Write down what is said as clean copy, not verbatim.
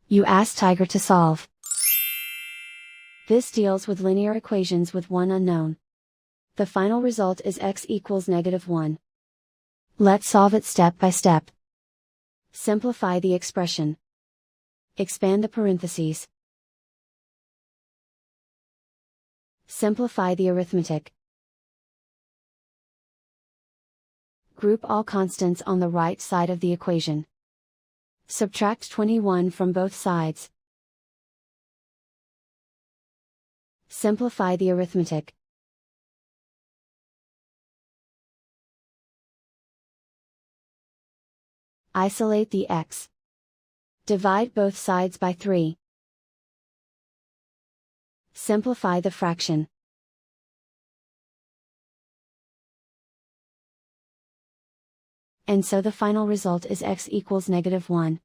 You ask Tiger to solve. This deals with linear equations with one unknown. The final result is x equals -1. Let's solve it step by step. Simplify the expression. Expand the parentheses. Simplify the arithmetic. Group all constants on the right side of the equation. Subtract 21 from both sides. Simplify the arithmetic. Isolate the x. Divide both sides by 3. Simplify the fraction. And so the final result is x equals -1.